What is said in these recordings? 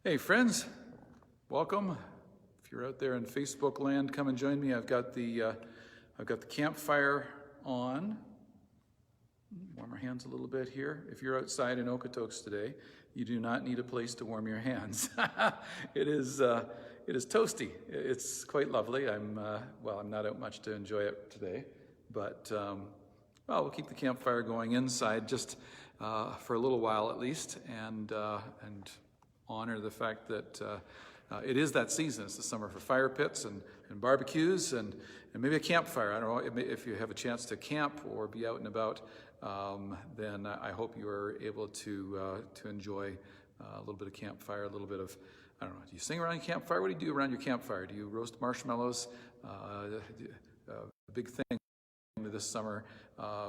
Hey friends, welcome. If you're out there in Facebook land, come and join me. I've got the campfire on. Warm our hands a little bit here. If you're outside in Okotoks today, you do not need a place to warm your hands. It is toasty. It's quite lovely. I'm not out much to enjoy it today, but we'll keep the campfire going inside just for a little while at least, and honor the fact that it is that season. It's the summer for fire pits and barbecues and maybe a campfire. I don't know if you have a chance to camp or be out and about, then I hope you are able to enjoy a little bit of campfire, a little bit of, I don't know, do you sing around your campfire? What do you do around your campfire? Do you roast marshmallows? A big thing this summer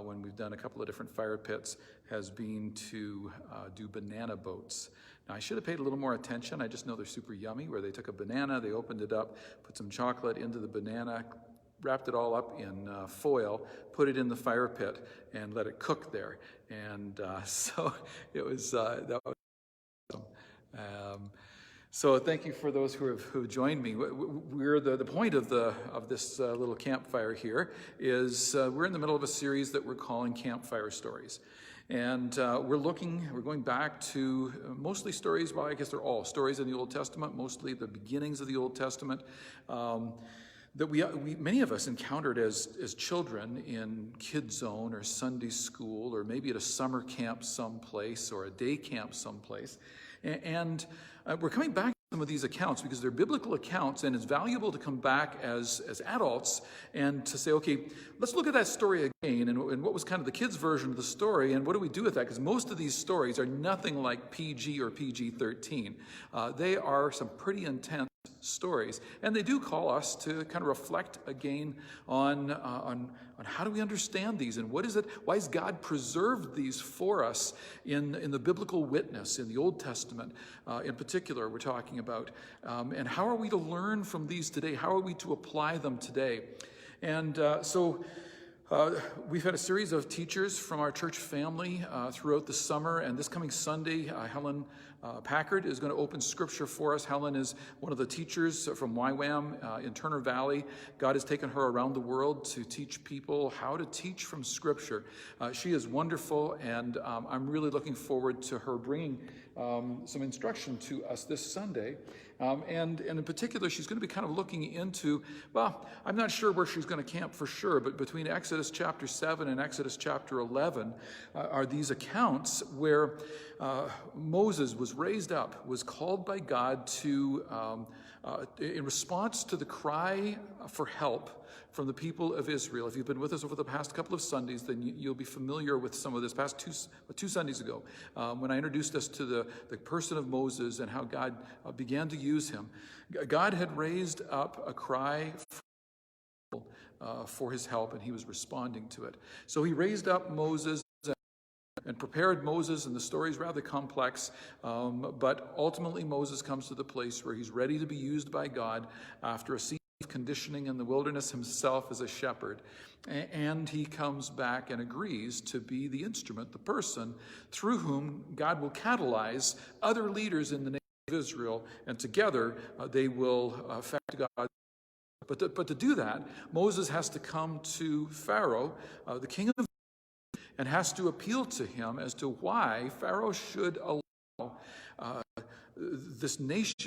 when we've done a couple of different fire pits has been to do banana boats. Now, I should have paid a little more attention. I just know they're super yummy, where they took a banana, they opened it up, put some chocolate into the banana, wrapped it all up in foil, put it in the fire pit, and let it cook there. And so it was, that was awesome. So thank you for those who have joined me. We're the point of this little campfire here is we're in the middle of a series that we're calling Campfire Stories. And we're going back to mostly stories, well, I guess they're all stories in the Old Testament, mostly the beginnings of the Old Testament, that we many of us encountered as children in Kids Zone or Sunday school, or maybe at a summer camp someplace or a day camp someplace. And we're coming back to some of these accounts because they're biblical accounts, and it's valuable to come back as adults and to say, okay, let's look at that story again, and what was kind of the kids' version of the story, and what do we do with that? Because most of these stories are nothing like PG or PG-13. They are some pretty intense stories, and they do call us to kind of reflect again on how do we understand these, and what is it? Why has God preserved these for us in the biblical witness in the Old Testament, in particular? We're talking about, and how are we to learn from these today? How are we to apply them today? And so we've had a series of teachers from our church family throughout the summer, and this coming Sunday, Helen Packard is going to open scripture for us. Helen is one of the teachers from YWAM in Turner Valley. God has taken her around the world to teach people how to teach from scripture. She is wonderful, and I'm really looking forward to her bringing some instruction to us this Sunday. And in particular, she's going to be kind of looking into, well, I'm not sure where she's going to camp for sure, but between Exodus chapter 7 and Exodus chapter 11 are these accounts where Moses was raised up, was called by God to, in response to the cry for help from the people of Israel. If you've been with us over the past couple of Sundays, then you'll be familiar with some of this. Past two Sundays ago, when I introduced us to the person of Moses and how God began to use him, God had raised up a cry for his help, and he was responding to it. So he raised up Moses and prepared Moses, and the story is rather complex, but ultimately Moses comes to the place where he's ready to be used by God after a season of conditioning in the wilderness himself as a shepherd, and he comes back and agrees to be the instrument, the person through whom God will catalyze other leaders in the nation of Israel, and together they will affect God. But to do that, Moses has to come to Pharaoh, the king of, and has to appeal to him as to why Pharaoh should allow this nation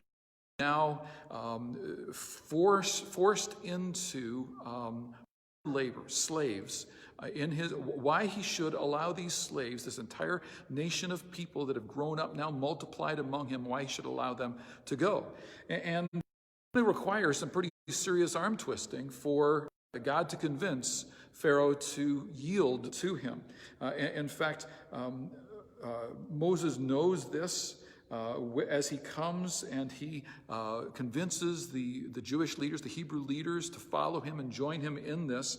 now forced into labor, slaves, why he should allow these slaves, this entire nation of people that have grown up now, multiplied among him, why he should allow them to go. And it requires some pretty serious arm twisting for God to convince Pharaoh to yield to him. In fact, Moses knows this as he comes and he convinces the Jewish leaders, the Hebrew leaders, to follow him and join him in this.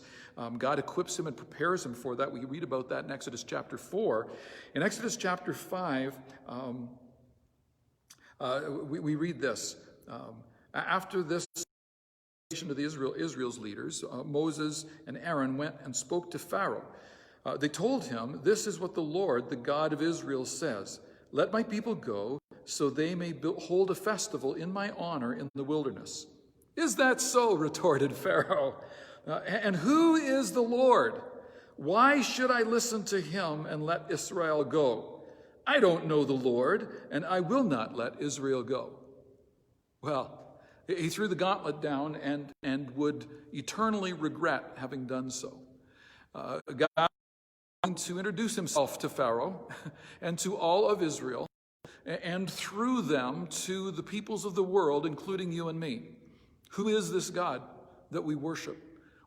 God equips him and prepares him for that. We read about that in Exodus chapter 4. In Exodus chapter 5, we read this. After this to the Israel's leaders, Moses and Aaron went and spoke to Pharaoh. They told him, "This is what the Lord, the God of Israel, says. Let my people go, so they may hold a festival in my honor in the wilderness." "Is that so?" retorted Pharaoh. "And who is the Lord? Why should I listen to him and let Israel go? I don't know the Lord, and I will not let Israel go." Well, he threw the gauntlet down and would eternally regret having done so. God to introduce himself to Pharaoh and to all of Israel, and through them to the peoples of the world, including you and me. Who is this God that we worship?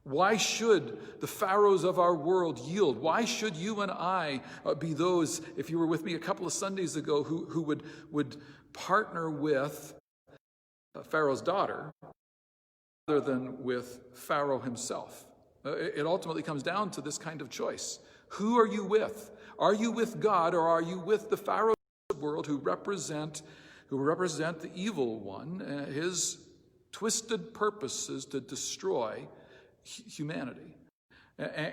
Why should the pharaohs of our world yield? Why should you and I be those, if you were with me a couple of Sundays ago, who would partner with Pharaoh's daughter rather than with Pharaoh himself? It ultimately comes down to this kind of choice. Who are you with? Are you with God, or are you with the pharaohs of the world who represent the evil one, his twisted purposes to destroy humanity?